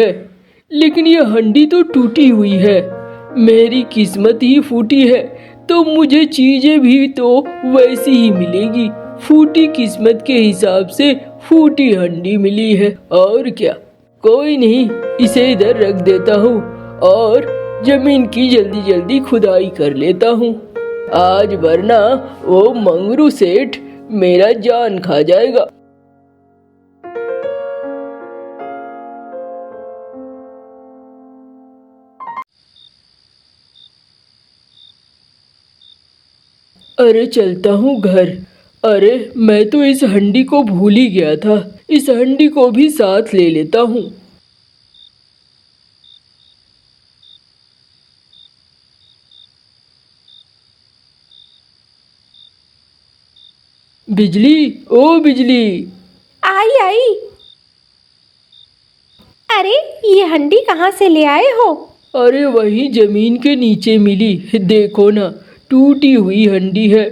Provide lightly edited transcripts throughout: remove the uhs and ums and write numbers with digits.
लेकिन ये हंडी तो टूटी हुई है। मेरी किस्मत ही फूटी है, तो मुझे चीजें भी तो वैसी ही मिलेगी। फूटी किस्मत के हिसाब से फूटी हंडी मिली है, और क्या। कोई नहीं, इसे इधर रख देता हूँ और जमीन की जल्दी जल्दी खुदाई कर लेता हूँ आज, वरना वो मंगरू सेठ मेरा जान खा जाएगा। अरे चलता हूँ घर। अरे मैं तो इस हंडी को भूल ही गया था, इस हंडी को भी साथ ले लेता हूँ। बिजली, ओ बिजली। आई आई। अरे ये हंडी कहाँ से ले आए हो? अरे वही जमीन के नीचे मिली, देखो ना, टूटी हुई हंडी है।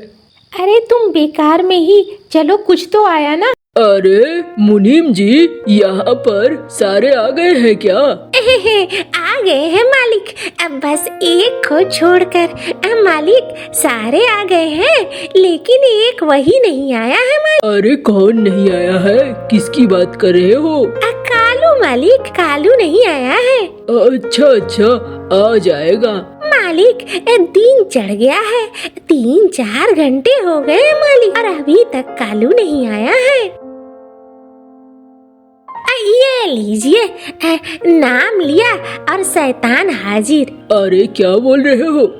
अरे तुम बेकार में ही, चलो कुछ तो आया ना। अरे मुनीम जी, यहाँ पर सारे आ गए हैं क्या? आ गए हैं मालिक, अब बस एक को छोड़कर। मालिक सारे आ गए हैं, लेकिन एक वही नहीं आया है मालिक। अरे कौन नहीं आया है? किसकी बात कर रहे हो? कालू मालिक, कालू नहीं आया है। अच्छा अच्छा, आ जाएगा। मालिक दिन चढ़ गया है, 3-4 घंटे हो गए हैं मालिक, और अभी तक कालू नहीं आया है। ये लीजिए, नाम लिया और शैतान हाजिर। अरे क्या बोल रहे हो?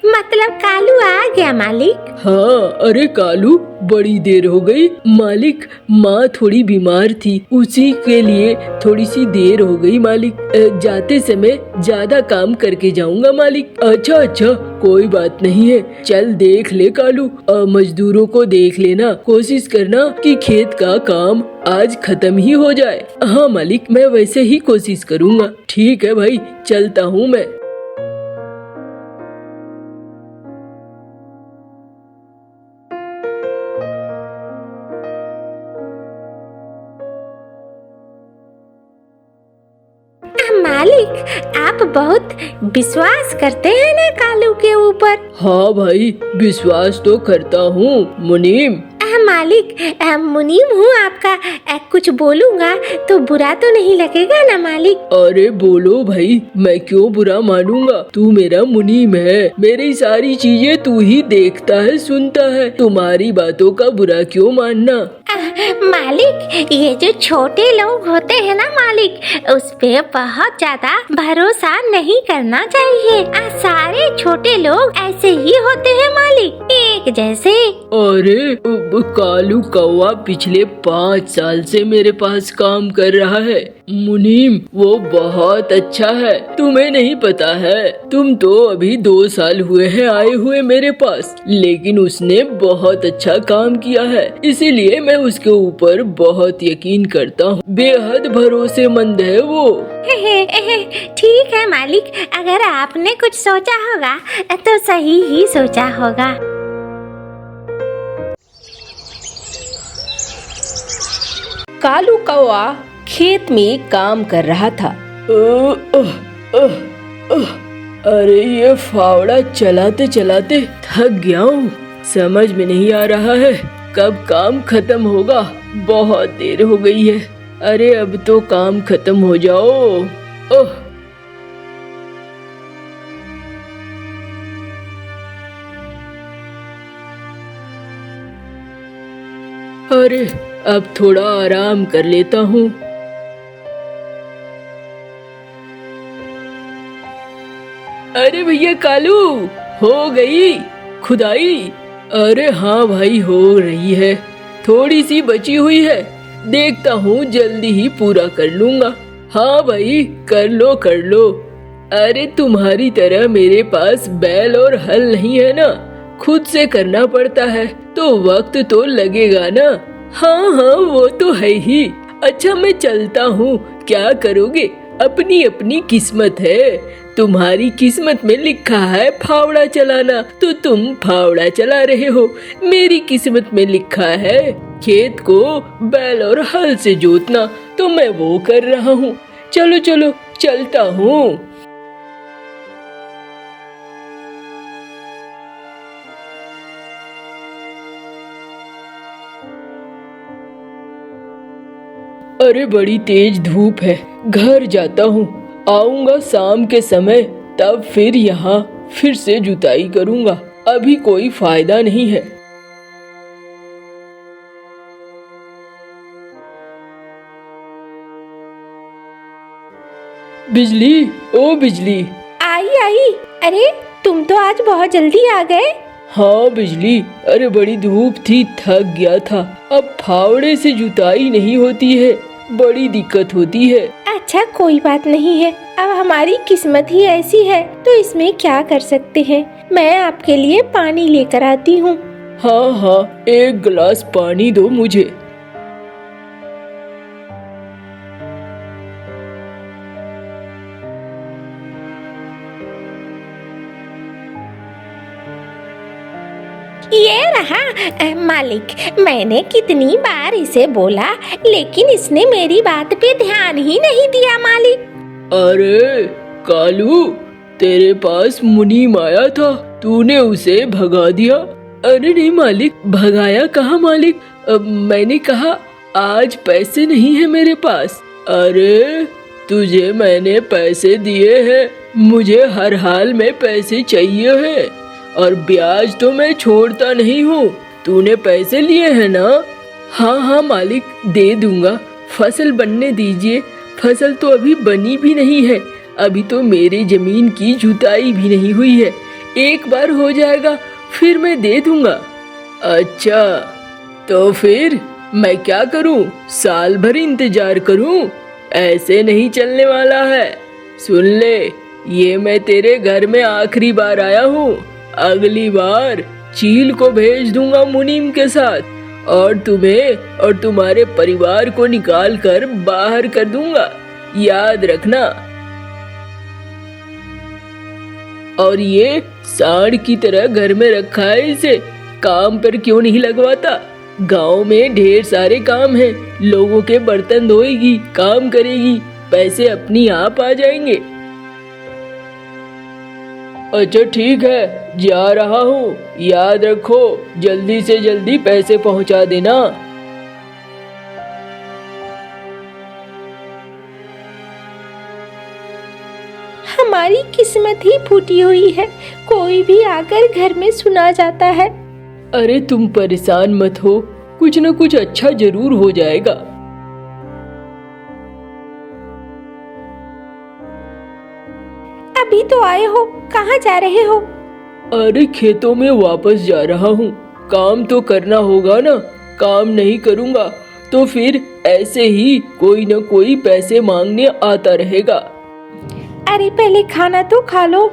मतलब कालू आ गया मालिक। हाँ, अरे कालू, बड़ी देर हो गई। मालिक, माँ थोड़ी बीमार थी, उसी के लिए थोड़ी सी देर हो गई मालिक। जाते समय ज्यादा काम करके जाऊंगा मालिक। अच्छा अच्छा, कोई बात नहीं है। चल देख ले कालू, मजदूरों को देख लेना, कोशिश करना कि खेत का काम आज खत्म ही हो जाए। हाँ मालिक, मैं वैसे ही कोशिश करूँगा। ठीक है भाई, चलता हूँ मैं। मालिक आप बहुत विश्वास करते हैं ना कालू के ऊपर? हाँ भाई, विश्वास तो करता हूँ मुनीम। मालिक मुनीम हूँ आपका, कुछ बोलूँगा तो बुरा तो नहीं लगेगा ना मालिक? अरे बोलो भाई, मैं क्यों बुरा मानूंगा। तू मेरा मुनीम है, मेरी सारी चीजें तू ही देखता है, सुनता है। तुम्हारी बातों का बुरा क्यों मानना। मालिक ये जो छोटे लोग होते हैं ना मालिक, उस पे बहुत ज्यादा भरोसा नहीं करना चाहिए। सारे छोटे लोग ऐसे ही होते हैं मालिक, एक जैसे। अरे कालू कौवा पिछले 5 साल से मेरे पास काम कर रहा है मुनीम, वो बहुत अच्छा है। तुम्हें नहीं पता है, तुम तो अभी 2 साल हुए हैं आए हुए मेरे पास, लेकिन उसने बहुत अच्छा काम किया है, इसीलिए मैं उसके ऊपर बहुत यकीन करता हूँ। बेहद भरोसेमंद है वो। ठीक है मालिक, अगर आपने कुछ सोचा होगा तो सही ही सोचा होगा। कालू कौवा खेत में काम कर रहा था। अरे ये फावड़ा चलाते चलाते थक गया हूँ, समझ में नहीं आ रहा है कब काम खत्म होगा। बहुत देर हो गई है, अरे अब तो काम खत्म हो जाओ। ओह अरे अब थोड़ा आराम कर लेता हूँ। अरे भैया कालू, हो गई खुदाई? अरे हाँ भाई, हो रही है, थोड़ी सी बची हुई है, देखता हूँ जल्दी ही पूरा कर लूँगा। हाँ भाई, कर लो कर लो। अरे तुम्हारी तरह मेरे पास बैल और हल नहीं है ना, खुद से करना पड़ता है, तो वक्त तो लगेगा ना। हाँ हाँ, वो तो है ही। अच्छा मैं चलता हूँ, क्या करोगे, अपनी अपनी किस्मत है। तुम्हारी किस्मत में लिखा है फावड़ा चलाना, तो तुम फावड़ा चला रहे हो। मेरी किस्मत में लिखा है खेत को बैल और हल से जोतना, तो मैं वो कर रहा हूँ। चलो चलो चलता हूँ। अरे बड़ी तेज धूप है, घर जाता हूँ। आऊंगा शाम के समय, तब फिर यहाँ फिर से जुताई करूंगा। अभी कोई फायदा नहीं है। बिजली, ओ बिजली। आई आई। अरे तुम तो आज बहुत जल्दी आ गए। हाँ बिजली, अरे बड़ी धूप थी, थक गया था। अब फावड़े से जुताई नहीं होती है, बड़ी दिक्कत होती है। अच्छा कोई बात नहीं है, अब हमारी किस्मत ही ऐसी है तो इसमें क्या कर सकते हैं। मैं आपके लिए पानी लेकर आती हूँ। हाँ हाँ, एक गिलास पानी दो मुझे। ये रहा। मालिक, मैंने कितनी बार इसे बोला, लेकिन इसने मेरी बात पे ध्यान ही नहीं दिया मालिक। अरे कालू, तेरे पास मुनीम आया था, तूने उसे भगा दिया। अरे नहीं मालिक, भगाया कहाँ मालिक। मैंने कहा आज पैसे नहीं है मेरे पास। अरे तुझे मैंने पैसे दिए हैं, मुझे हर हाल में पैसे चाहिए हैं, और ब्याज तो मैं छोड़ता नहीं हूँ। तूने पैसे लिए हैं ना? हाँ हाँ मालिक, दे दूंगा। फसल बनने दीजिए, फसल तो अभी बनी भी नहीं है, अभी तो मेरी जमीन की जुताई भी नहीं हुई है। एक बार हो जाएगा फिर मैं दे दूंगा। अच्छा, तो फिर मैं क्या करूं? साल भर इंतजार करूं? ऐसे नहीं चलने वाला है। सुन ले, ये मैं तेरे घर में आखिरी बार आया हूँ। अगली बार चील को भेज दूंगा मुनीम के साथ, और तुम्हें और तुम्हारे परिवार को निकाल कर बाहर कर दूंगा, याद रखना। और ये सांड की तरह घर में रखा है इसे, काम पर क्यों नहीं लगवाता? गांव में ढेर सारे काम हैं, लोगों के बर्तन धोएगी, काम करेगी, पैसे अपनी आप आ जाएंगे। अच्छा ठीक है, जा रहा हूँ, याद रखो जल्दी से जल्दी पैसे पहुँचा देना। हमारी किस्मत ही फूटी हुई है, कोई भी आकर घर में सुना जाता है। अरे तुम परेशान मत हो, कुछ न कुछ अच्छा जरूर हो जाएगा। अभी तो आए हो, कहाँ जा रहे हो? अरे खेतों में वापस जा रहा हूँ, काम तो करना होगा ना। काम नहीं करूँगा तो फिर ऐसे ही कोई न कोई पैसे मांगने आता रहेगा। अरे पहले खाना तो खा लो।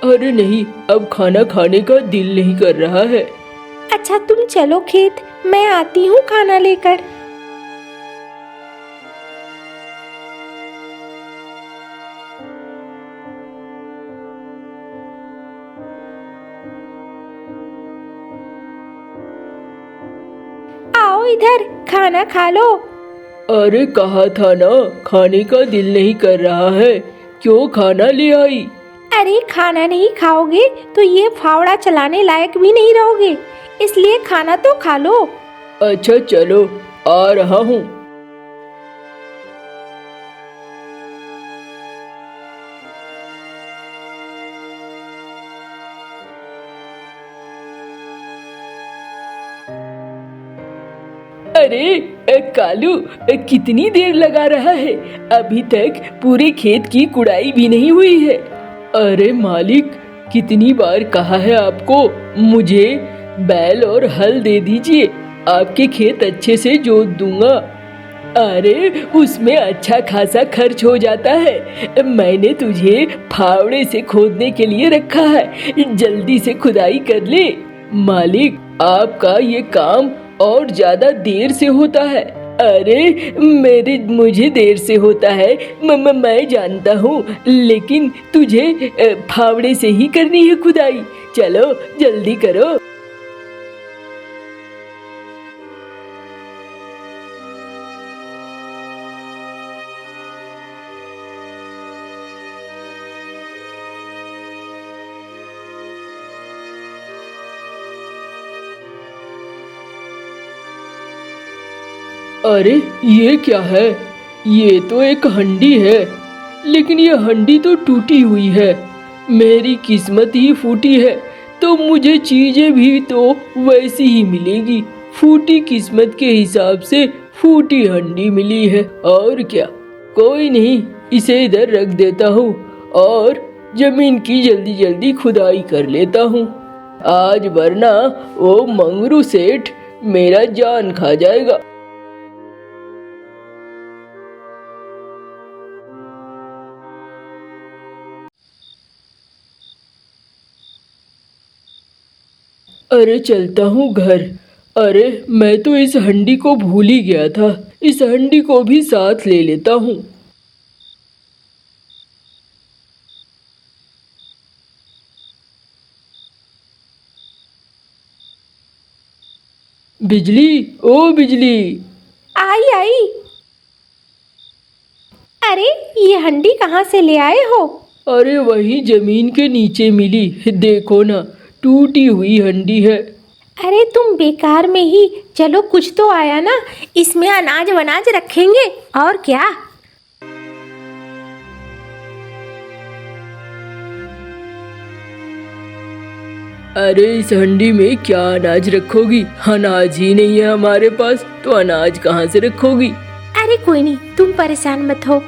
अरे नहीं, अब खाना खाने का दिल नहीं कर रहा है। अच्छा तुम चलो खेत, मैं आती हूँ खाना लेकर। आओ इधर, खाना खा लो। अरे कहा था ना, खाने का दिल नहीं कर रहा है, क्यों खाना ले आई? अरे खाना नहीं खाओगे तो ये फावड़ा चलाने लायक भी नहीं रहोगे, इसलिए खाना तो खा लो। अच्छा चलो, आ रहा हूँ। अरे कालू, कितनी देर लगा रहा है? अभी तक पूरे खेत की कुड़ाई भी नहीं हुई है। अरे मालिक, कितनी बार कहा है आपको, मुझे बैल और हल दे दीजिए, आपके खेत अच्छे से जोत दूंगा। अरे उसमें अच्छा खासा खर्च हो जाता है। मैंने तुझे फावड़े से खोदने के लिए रखा है, जल्दी से खुदाई कर ले। मालिक, आपका ये काम और ज्यादा देर से होता है। अरे मुझे देर से होता है, मैं जानता हूँ, लेकिन तुझे फावड़े से ही करनी है खुदाई। चलो जल्दी करो। अरे ये क्या है? ये तो एक हंडी है, लेकिन ये हंडी तो टूटी हुई है। मेरी किस्मत ही फूटी है, तो मुझे चीजें भी तो वैसी ही मिलेगी। फूटी किस्मत के हिसाब से फूटी हंडी मिली है, और क्या। कोई नहीं, इसे इधर रख देता हूँ और जमीन की जल्दी जल्दी खुदाई कर लेता हूँ। आज वरना वो मंगरू सेठ मेरा जान खा जाएगा। अरे चलता हूँ घर। अरे मैं तो इस हंडी को भूल ही गया था। इस हंडी को भी साथ ले लेता हूँ। बिजली, ओ बिजली। आई आई। अरे ये हंडी कहाँ से ले आए हो? अरे वही जमीन के नीचे मिली, देखो ना, टूटी हुई हंडी है। अरे तुम बेकार में ही, चलो कुछ तो आया ना, इसमें अनाज वनाज रखेंगे और क्या। अरे इस हंडी में क्या अनाज रखोगी? अनाज ही नहीं है हमारे पास, तो अनाज कहाँ से रखोगी? अरे कोई नहीं, तुम परेशान मत हो।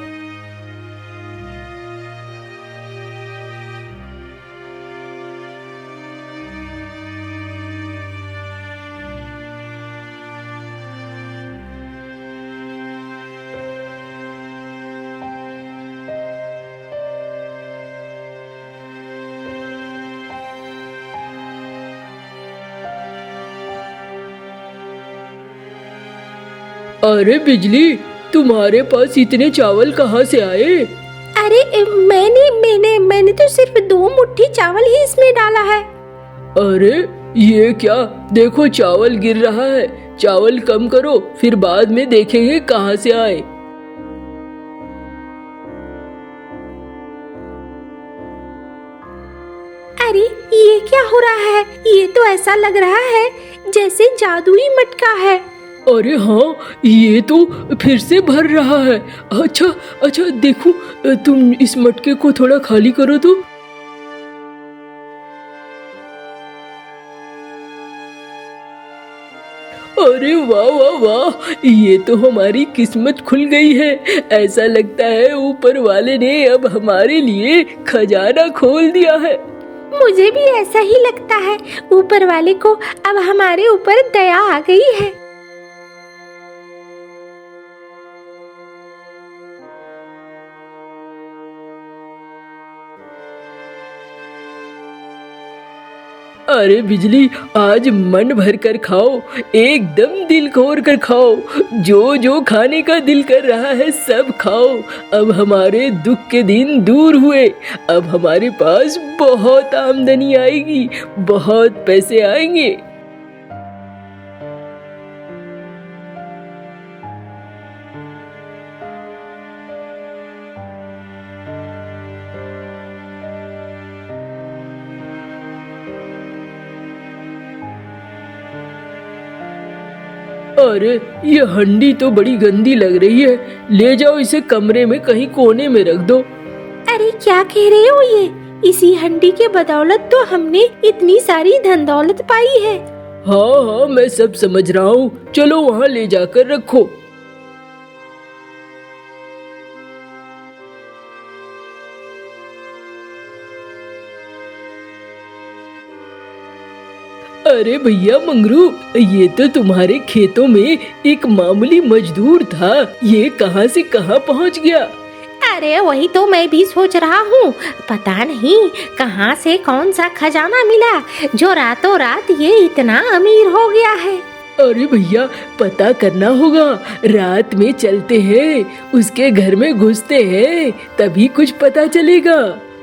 अरे बिजली, तुम्हारे पास इतने चावल कहाँ से आए? अरे मैंने तो सिर्फ 2 मुट्ठी चावल ही इसमें डाला है। अरे ये क्या, देखो चावल गिर रहा है। चावल कम करो, फिर बाद में देखेंगे कहाँ से आए। अरे ये क्या हो रहा है? ये तो ऐसा लग रहा है जैसे जादुई मटका है। अरे हाँ, ये तो फिर से भर रहा है। अच्छा देखो, तुम इस मटके को थोड़ा खाली करो तो। अरे वाह वाह वाह, ये तो हमारी किस्मत खुल गई है। ऐसा लगता है ऊपर वाले ने अब हमारे लिए खजाना खोल दिया है। मुझे भी ऐसा ही लगता है, ऊपर वाले को अब हमारे ऊपर दया आ गई है। अरे बिजली, आज मन भर कर खाओ, एकदम दिल खोल कर खाओ। जो जो खाने का दिल कर रहा है सब खाओ। अब हमारे दुख के दिन दूर हुए। अब हमारे पास बहुत आमदनी आएगी, बहुत पैसे आएंगे। अरे ये हंडी तो बड़ी गंदी लग रही है। ले जाओ इसे कमरे में कहीं कोने में रख दो। अरे क्या कह रहे हो? ये इसी हंडी के बदौलत तो हमने इतनी सारी धन दौलत पाई है। हाँ मैं सब समझ रहा हूँ, चलो वहाँ ले जाकर रखो। अरे भैया मंगरू, ये तो तुम्हारे खेतों में एक मामूली मजदूर था, ये कहाँ से कहाँ पहुँच गया? अरे वही तो मैं भी सोच रहा हूँ, पता नहीं कहाँ से कौन सा खजाना मिला जो रातों रात ये इतना अमीर हो गया है। अरे भैया, पता करना होगा। रात में चलते हैं, उसके घर में घुसते हैं, तभी कुछ पता चलेगा।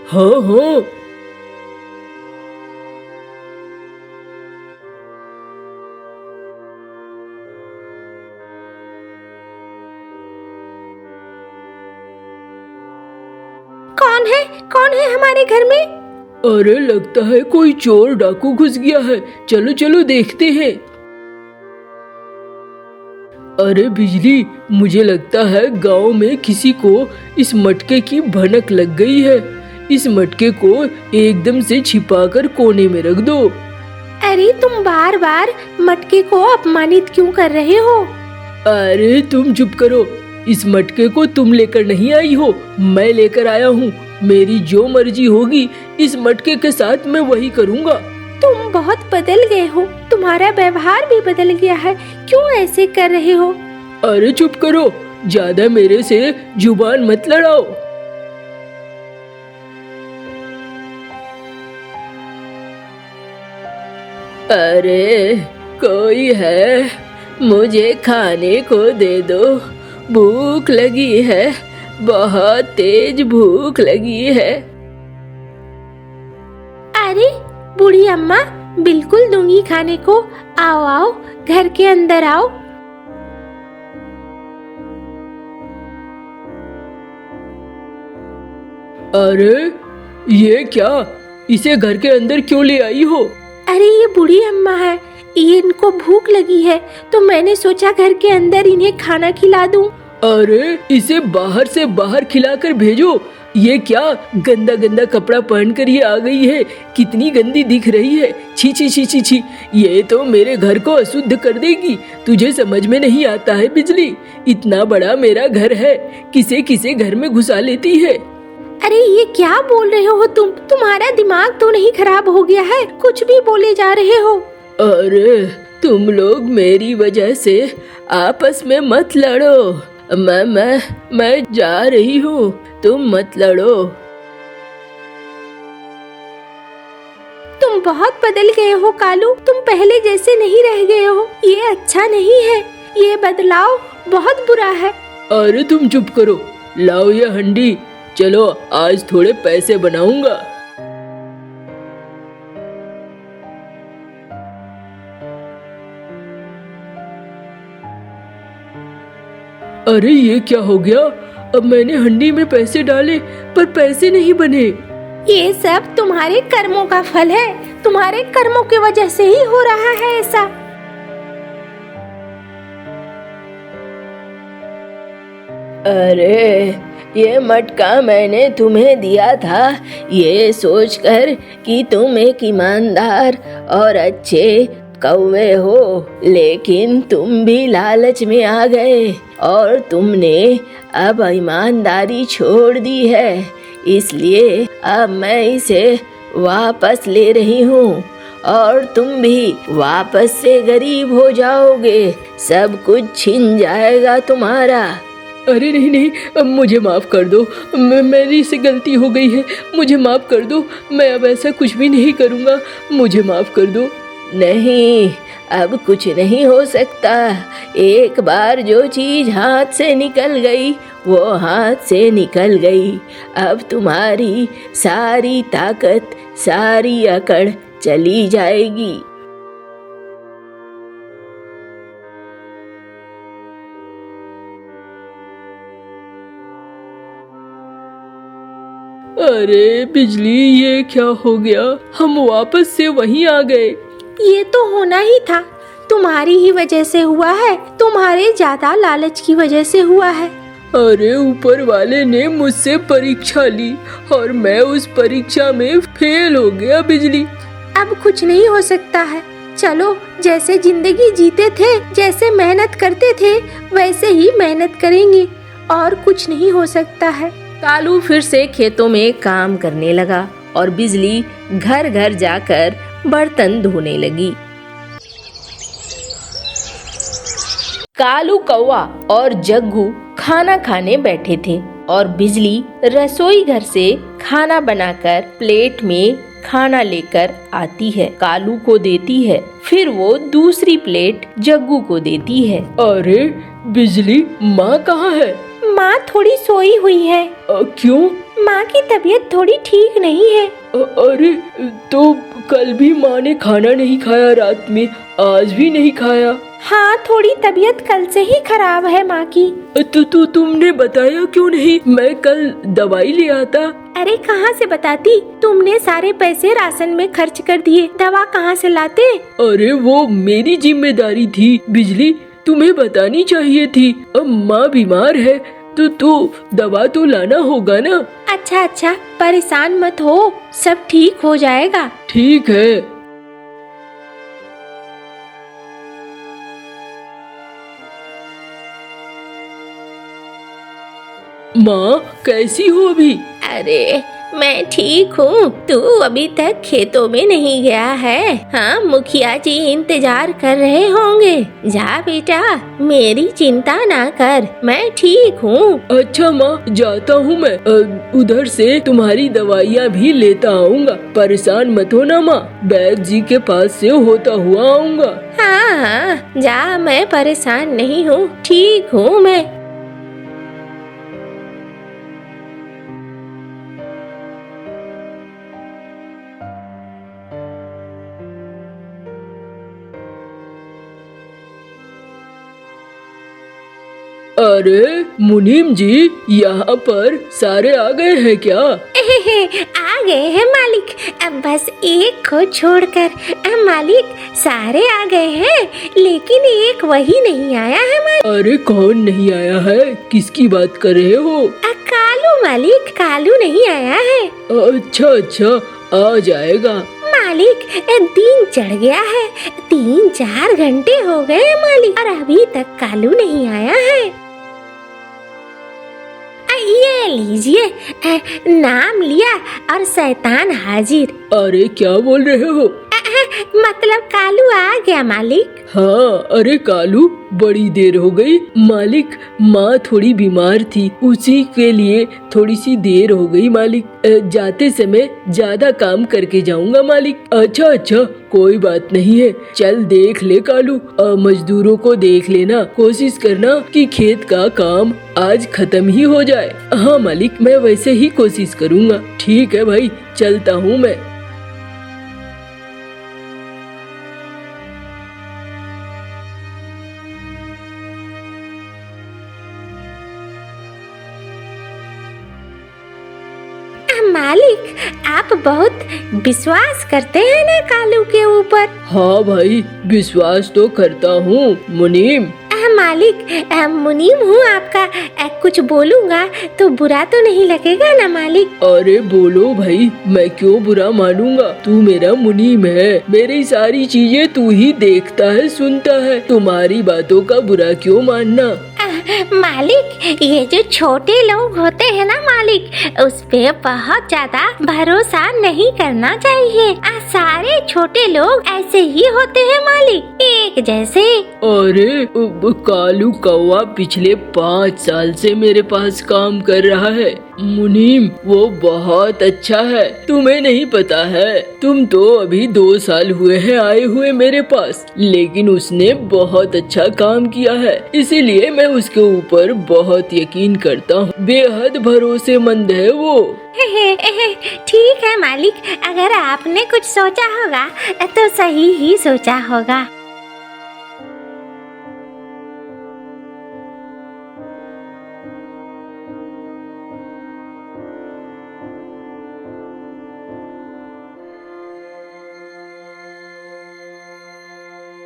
हाँ हाँ। कौन है हमारे घर में? अरे लगता है कोई चोर डाकू घुस गया है। चलो चलो देखते हैं। अरे बिजली, मुझे लगता है गांव में किसी को इस मटके की भनक लग गई है। इस मटके को एकदम से छिपाकर कोने में रख दो। अरे तुम बार बार मटके को अपमानित क्यों कर रहे हो? अरे तुम चुप करो। इस मटके को तुम लेकर नहीं आई हो, मैं लेकर आया हूँ। मेरी जो मर्जी होगी इस मटके के साथ मैं वही करूँगा। तुम बहुत बदल गए हो, तुम्हारा व्यवहार भी बदल गया है, क्यों ऐसे कर रहे हो? अरे चुप करो, ज्यादा मेरे से जुबान मत लड़ाओ। अरे कोई है, मुझे खाने को दे दो, भूख लगी है, बहुत तेज भूख लगी है। अरे बूढ़ी अम्मा, बिल्कुल दूंगी खाने को। आओ आओ, घर के अंदर आओ। अरे ये क्या, इसे घर के अंदर क्यों ले आई हो? अरे ये बूढ़ी अम्मा है, ये इनको भूख लगी है तो मैंने सोचा घर के अंदर इन्हें खाना खिला दूं। अरे इसे बाहर से बाहर खिलाकर भेजो। ये क्या गंदा गंदा कपड़ा पहनकर ये आ गई है, कितनी गंदी दिख रही है। छी छी छी छी छी, ये तो मेरे घर को अशुद्ध कर देगी। तुझे समझ में नहीं आता है बिजली? इतना बड़ा मेरा घर है, किसे किसे घर में घुसा लेती है। अरे ये क्या बोल रहे हो तुम? तुम्हारा दिमाग तो नहीं खराब हो गया है? कुछ भी बोले जा रहे हो। अरे तुम लोग मेरी वजह से आपस में मत लड़ो। मैं जा रही हूँ, तुम मत लड़ो। तुम बहुत बदल गए हो कालू, तुम पहले जैसे नहीं रह गए हो। ये अच्छा नहीं है, ये बदलाव बहुत बुरा है। अरे तुम चुप करो, लाओ ये हंडी, चलो आज थोड़े पैसे बनाऊंगा। अरे ये क्या हो गया? अब मैंने हंडी में पैसे डाले पर पैसे नहीं बने। ये सब तुम्हारे कर्मों का फल है, तुम्हारे कर्मों की वजह से ही हो रहा है ऐसा। अरे ये मटका मैंने तुम्हें दिया था, ये सोचकर कि तुम एक ईमानदार और अच्छे कौवे हो, लेकिन तुम भी लालच में आ गए और तुमने अब ईमानदारी छोड़ दी है। इसलिए अब मैं इसे वापस ले रही हूँ और तुम भी वापस से गरीब हो जाओगे, सब कुछ छिन जाएगा तुम्हारा। अरे नहीं नहीं, अब मुझे माफ़ कर दो, मेरी से गलती हो गई है, मुझे माफ़ कर दो। मैं अब ऐसा कुछ भी नहीं करूँगा, मुझे माफ़ कर दो। नहीं, अब कुछ नहीं हो सकता। एक बार जो चीज़ हाथ से निकल गई वो हाथ से निकल गई। अब तुम्हारी सारी ताकत, सारी अकड़ चली जाएगी। अरे बिजली, ये क्या हो गया? हम वापस से वहीं आ गए। ये तो होना ही था, तुम्हारी ही वजह से हुआ है, तुम्हारे ज्यादा लालच की वजह से हुआ है। अरे ऊपर वाले ने मुझसे परीक्षा ली और मैं उस परीक्षा में फेल हो गया बिजली। अब कुछ नहीं हो सकता है, चलो जैसे जिंदगी जीते थे, जैसे मेहनत करते थे वैसे ही मेहनत करेंगे, और कुछ नहीं हो सकता है। कालू फिर से खेतों में काम करने लगा और बिजली घर घर जाकर बर्तन धोने लगी। कालू कौवा और जग्गू खाना खाने बैठे थे और बिजली रसोई घर से खाना बनाकर प्लेट में खाना लेकर आती है, कालू को देती है, फिर वो दूसरी प्लेट जग्गू को देती है। अरे बिजली, माँ कहाँ है? माँ थोड़ी सोई हुई है। क्यों? माँ की तबीयत थोड़ी ठीक नहीं है। अरे तो कल भी माँ ने खाना नहीं खाया रात में, आज भी नहीं खाया। हाँ, थोड़ी तबीयत कल से ही खराब है माँ की। तो तुमने बताया क्यों नहीं? मैं कल दवाई ले आता। अरे कहाँ से बताती, तुमने सारे पैसे राशन में खर्च कर दिए, दवा कहाँ से लाते? अरे वो मेरी जिम्मेदारी थी बिजली, तुम्हें बतानी चाहिए थी। अब माँ बीमार है तो दवा तो लाना होगा ना। अच्छा अच्छा, परेशान मत हो, सब ठीक हो जाएगा। ठीक है। माँ कैसी हो अभी? अरे मैं ठीक हूँ, तू अभी तक खेतों में नहीं गया है? हाँ, मुखिया जी इंतजार कर रहे होंगे। जा बेटा, मेरी चिंता ना कर, मैं ठीक हूँ। अच्छा माँ, जाता हूँ मैं। उधर से तुम्हारी दवाइयाँ भी लेता आऊँगा। परेशान मत हो ना माँ, वैद्य जी के पास से होता हुआ आऊँगा। हाँ हाँ, जा, मैं परेशान नहीं हूँ, ठीक हूँ मैं। अरे मुनीम जी, यहाँ पर सारे आ गए हैं क्या? आ गए हैं मालिक, अब बस एक को छोड़कर। मालिक सारे आ गए हैं, लेकिन एक वही नहीं आया है मालिक। अरे कौन नहीं आया है? किसकी बात कर रहे हो? कालू मालिक, कालू नहीं आया है। अच्छा अच्छा, आ जाएगा। मालिक दिन चढ़ गया है, 3-4 घंटे हो गए हैं मालिक, और अभी तक कालू नहीं आया है। ये लीजिए, नाम लिया और शैतान हाजिर। अरे क्या बोल रहे हो? मतलब कालू आ गया मालिक। हाँ, अरे कालू, बड़ी देर हो गई। मालिक, माँ थोड़ी बीमार थी, उसी के लिए थोड़ी सी देर हो गई मालिक। जाते समय ज्यादा काम करके जाऊंगा मालिक। अच्छा अच्छा, कोई बात नहीं है। चल देख ले कालू, मजदूरों को देख लेना, कोशिश करना कि खेत का काम आज खत्म ही हो जाए। हाँ मालिक, मैं वैसे ही कोशिश करूँगा। ठीक है भाई, चलता हूँ मैं। मालिक आप बहुत विश्वास करते हैं ना कालू के ऊपर? हाँ भाई, विश्वास तो करता हूँ मुनीम। मालिक मुनीम हूँ आपका, कुछ बोलूँगा तो बुरा तो नहीं लगेगा ना मालिक? अरे बोलो भाई, मैं क्यों बुरा मानूंगा? तू मेरा मुनीम है, मेरी सारी चीजें तू ही देखता है, सुनता है। तुम्हारी बातों का बुरा क्यों मानना? मालिक ये जो छोटे लोग होते हैं ना मालिक, उस पे बहुत ज्यादा भरोसा नहीं करना चाहिए। सारे छोटे लोग ऐसे ही होते हैं मालिक, एक जैसे। अरे कालू कौवा पिछले 5 साल से मेरे पास काम कर रहा है मुनीम, वो बहुत अच्छा है। तुम्हें नहीं पता है? तुम तो अभी 2 साल हुए हैं आए हुए मेरे पास, लेकिन उसने बहुत अच्छा काम किया है, इसीलिए मैं उसके ऊपर बहुत यकीन करता हूँ। बेहद भरोसेमंद है वो। ठीक है मालिक, अगर आपने कुछ सोचा होगा तो सही ही सोचा होगा।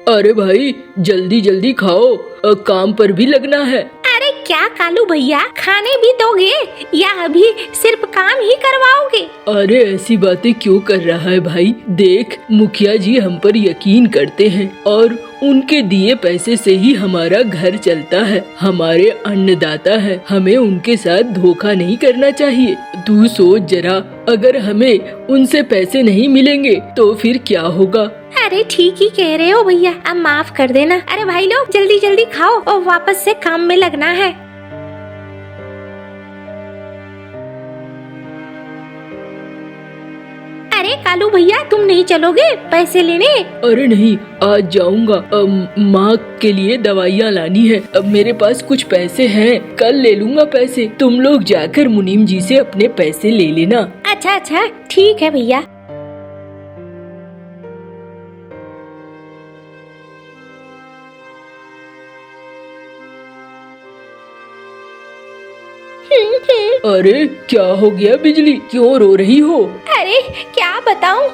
अरे भाई, जल्दी जल्दी खाओ, काम पर भी लगना है। अरे क्या कालू भैया, खाने भी दोगे या अभी सिर्फ काम ही करवाओगे? अरे ऐसी बातें क्यों कर रहा है भाई? देख, मुखिया जी हम पर यकीन करते हैं और उनके दिए पैसे से ही हमारा घर चलता है। हमारे अन्नदाता है, हमें उनके साथ धोखा नहीं करना चाहिए। तू सोच जरा, अगर हमें उनसे पैसे नहीं मिलेंगे तो फिर क्या होगा? अरे ठीक ही कह रहे हो भैया, अब माफ कर देना। अरे भाई लोग जल्दी जल्दी खाओ और वापस से काम में लगना है। अरे कालू भैया, तुम नहीं चलोगे पैसे लेने? अरे नहीं, आज जाऊंगा। माँ के लिए दवाइयाँ लानी है। अब मेरे पास कुछ पैसे हैं, कल ले लूंगा पैसे। तुम लोग जाकर मुनीम जी से अपने पैसे ले लेना। अच्छा अच्छा, ठीक है भैया। अरे क्या हो गया बिजली, क्यों रो रही हो? अरे क्या बताऊं,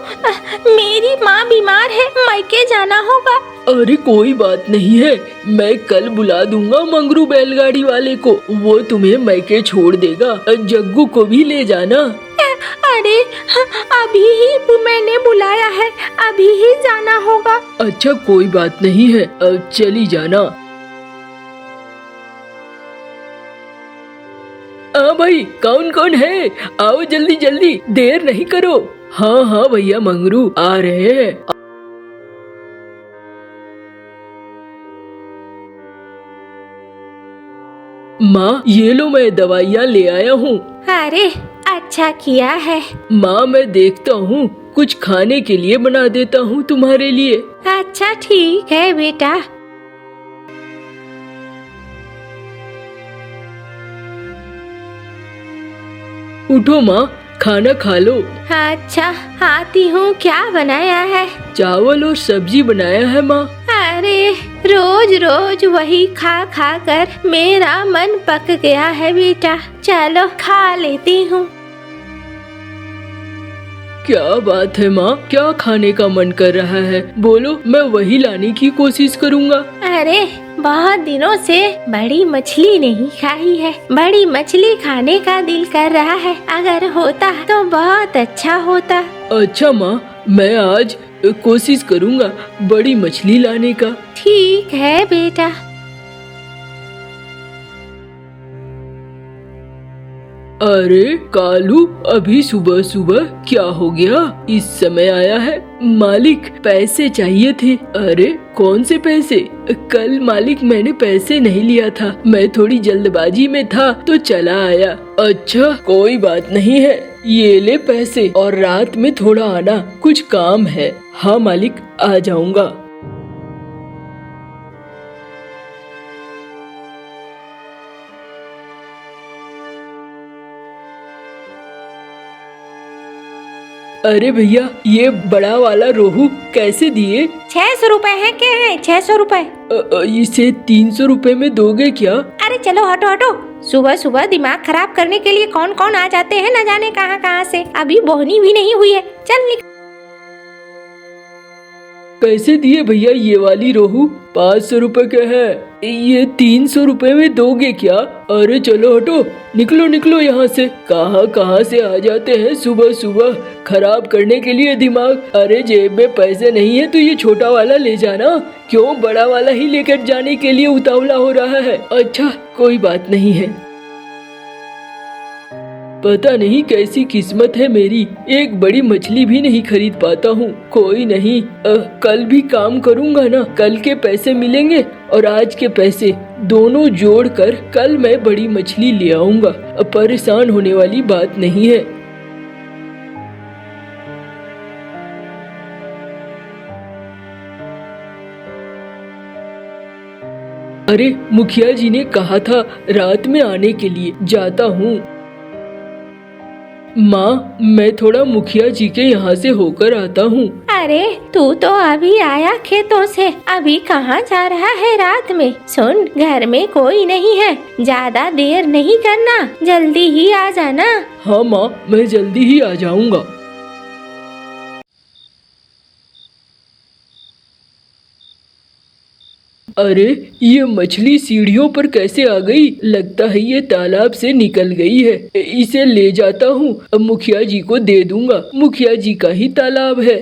मेरी माँ बीमार है, मायके जाना होगा। अरे कोई बात नहीं है, मैं कल बुला दूंगा मंगरू बैलगाड़ी वाले को, वो तुम्हें मायके छोड़ देगा। जग्गू को भी ले जाना। अरे अभी ही मैंने बुलाया है, अभी ही जाना होगा। अच्छा कोई बात नहीं है, अब चली जाना। हाँ भाई, कौन कौन है, आओ जल्दी जल्दी, देर नहीं करो। हाँ हाँ भैया मंगरू आ रहे हैं। माँ ये लो, मैं दवाइयाँ ले आया हूँ। अरे अच्छा किया है। माँ मैं देखता हूँ, कुछ खाने के लिए बना देता हूँ तुम्हारे लिए। अच्छा ठीक है बेटा। उठो माँ, खाना खा लो। अच्छा आती हूँ, क्या बनाया है? चावल और सब्जी बनाया है माँ। अरे रोज रोज वही खा खा कर मेरा मन पक गया है बेटा, चलो खा लेती हूँ। क्या बात है माँ, क्या खाने का मन कर रहा है, बोलो, मैं वही लाने की कोशिश करूँगा। अरे बहुत दिनों से बड़ी मछली नहीं खाई है, बड़ी मछली खाने का दिल कर रहा है, अगर होता तो बहुत अच्छा होता। अच्छा माँ, मैं आज कोशिश करूँगा बड़ी मछली लाने का। ठीक है बेटा। अरे कालू, अभी सुबह सुबह क्या हो गया, इस समय आया है? मालिक पैसे चाहिए थे। अरे कौन से पैसे? कल मालिक मैंने पैसे नहीं लिया था, मैं थोड़ी जल्दबाजी में था तो चला आया। अच्छा कोई बात नहीं है, ये ले पैसे और रात में थोड़ा आना, कुछ काम है। हाँ मालिक, आ जाऊंगा। अरे भैया, ये बड़ा वाला रोहू कैसे दिए? 600 रुपए है, क्या है 600 रुपए? इसे 300 रुपए में दोगे क्या? अरे चलो हटो हटो, सुबह सुबह दिमाग खराब करने के लिए कौन कौन आ जाते हैं, न जाने कहां कहां से। अभी बोहनी भी नहीं हुई है, चल निकल। कैसे दिए भैया ये वाली रोहू? 500 रुपए के है, ये 300 रुपए में दोगे क्या? अरे चलो हटो, निकलो निकलो यहाँ से, कहाँ कहाँ से आ जाते हैं सुबह सुबह खराब करने के लिए दिमाग। अरे जेब में पैसे नहीं है तो ये छोटा वाला ले जाना, क्यों बड़ा वाला ही लेकर जाने के लिए उतावला हो रहा है? अच्छा कोई बात नहीं है। पता नहीं कैसी किस्मत है मेरी, एक बड़ी मछली भी नहीं खरीद पाता हूँ। कोई नहीं, कल भी काम करूँगा ना, कल के पैसे मिलेंगे और आज के पैसे दोनों जोड़कर कल मैं बड़ी मछली ले आऊँगा। परेशान होने वाली बात नहीं है। अरे मुखिया जी ने कहा था रात में आने के लिए, जाता हूँ। माँ मैं थोड़ा मुखिया जी के यहाँ से होकर आता हूँ। अरे तू तो अभी आया खेतों से, अभी कहाँ जा रहा है रात में? सुन, घर में कोई नहीं है, ज्यादा देर नहीं करना, जल्दी ही आ जाना। हाँ माँ, मैं जल्दी ही आ जाऊँगा। अरे ये मछली सीढ़ियों पर कैसे आ गई? लगता है ये तालाब से निकल गई है। इसे ले जाता हूँ, अब मुखिया जी को दे दूंगा, मुखिया जी का ही तालाब है।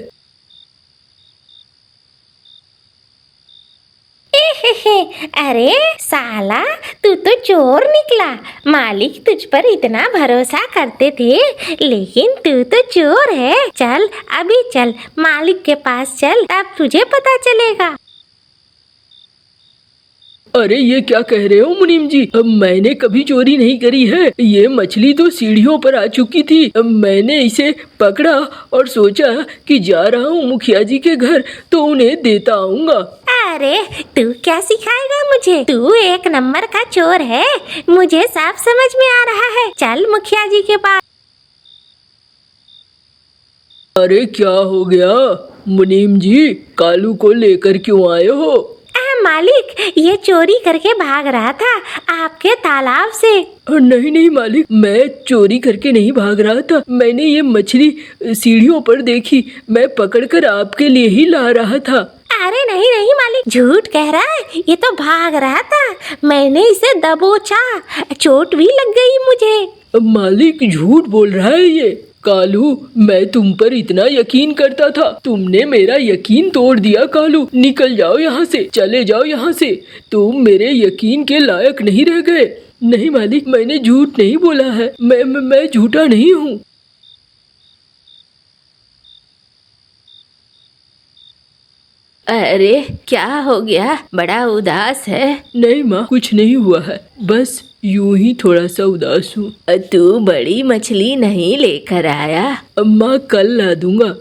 अरे साला, तू तो चोर निकला। मालिक तुझ पर इतना भरोसा करते थे, लेकिन तू तो चोर है। चल अभी चल, मालिक के पास चल, तब तुझे पता चलेगा। अरे ये क्या कह रहे हो मुनीम जी? अब मैंने कभी चोरी नहीं करी है। ये मछली तो सीढ़ियों पर आ चुकी थी। अब मैंने इसे पकड़ा और सोचा कि जा रहा हूँ मुखिया जी के घर तो उन्हें देता आऊंगा। अरे तू क्या सिखाएगा मुझे? तू एक नंबर का चोर है, मुझे साफ समझ में आ रहा है। चल मुखिया जी के पास। अरे क्या हो गया मुनीम जी, कालू को लेकर क्यों आए हो? मालिक, ये चोरी करके भाग रहा था आपके तालाब से। नहीं नहीं मालिक, मैं चोरी करके नहीं भाग रहा था। मैंने ये मछली सीढ़ियों पर देखी, मैं पकड़कर आपके लिए ही ला रहा था। अरे नहीं नहीं मालिक, झूठ कह रहा है, ये तो भाग रहा था, मैंने इसे दबोचा, चोट भी लग गई मुझे। मालिक झूठ बोल रहा है ये। कालू, मैं तुम पर इतना यकीन करता था, तुमने मेरा यकीन तोड़ दिया। कालू, निकल जाओ यहाँ से, चले जाओ यहाँ से, तुम मेरे यकीन के लायक नहीं रह गए। नहीं मालिक, मैंने झूठ नहीं बोला है, मैं झूठा नहीं हूँ। अरे क्या हो गया, बड़ा उदास है? नहीं माँ, कुछ नहीं हुआ है, बस यूं ही थोड़ा सा उदास हूँ। तू बड़ी मछली नहीं लेकर आया? माँ, कल ला दूंगा।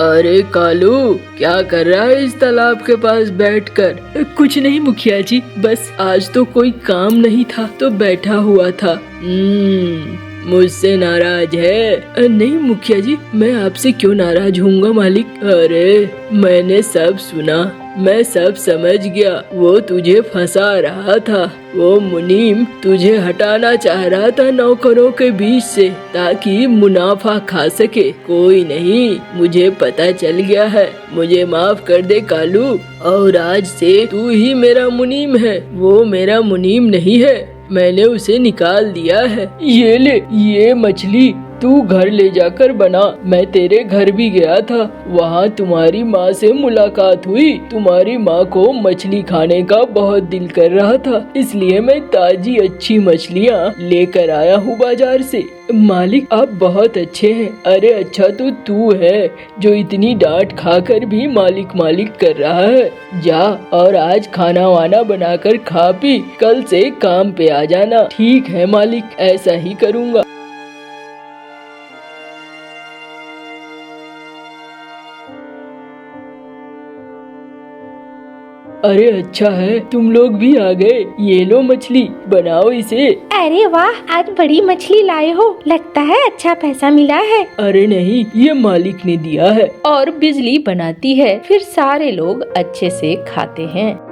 अरे कालू, क्या कर रहा है इस तालाब के पास बैठकर? कुछ नहीं मुखिया जी, बस आज तो कोई काम नहीं था तो बैठा हुआ था। मुझसे नाराज है? नहीं मुखिया जी, मैं आपसे क्यों नाराज होऊंगा मालिक। अरे मैंने सब सुना, मैं सब समझ गया। वो तुझे फंसा रहा था, वो मुनीम तुझे हटाना चाह रहा था नौकरों के बीच से, ताकि मुनाफा खा सके। कोई नहीं, मुझे पता चल गया है, मुझे माफ कर दे कालू, और आज से तू ही मेरा मुनीम है। वो मेरा मुनीम नहीं है, मैंने उसे निकाल दिया है। ये ले, ये मछली तू घर ले जाकर बना। मैं तेरे घर भी गया था, वहाँ तुम्हारी माँ से मुलाकात हुई। तुम्हारी माँ को मछली खाने का बहुत दिल कर रहा था, इसलिए मैं ताजी अच्छी मछलियाँ लेकर आया हूँ बाजार से। मालिक, आप बहुत अच्छे हैं। अरे अच्छा तो तू है जो इतनी डांट खाकर भी मालिक मालिक कर रहा है। जा और आज खाना वाना बनाकर खा पी, कल से काम पे आ जाना। ठीक है मालिक, ऐसा ही करूँगा। अरे अच्छा है तुम लोग भी आ गए। ये लो मछली, बनाओ इसे। अरे वाह, आज बड़ी मछली लाए हो, लगता है अच्छा पैसा मिला है। अरे नहीं, ये मालिक ने दिया है। और बिजली बनाती है, फिर सारे लोग अच्छे से खाते हैं।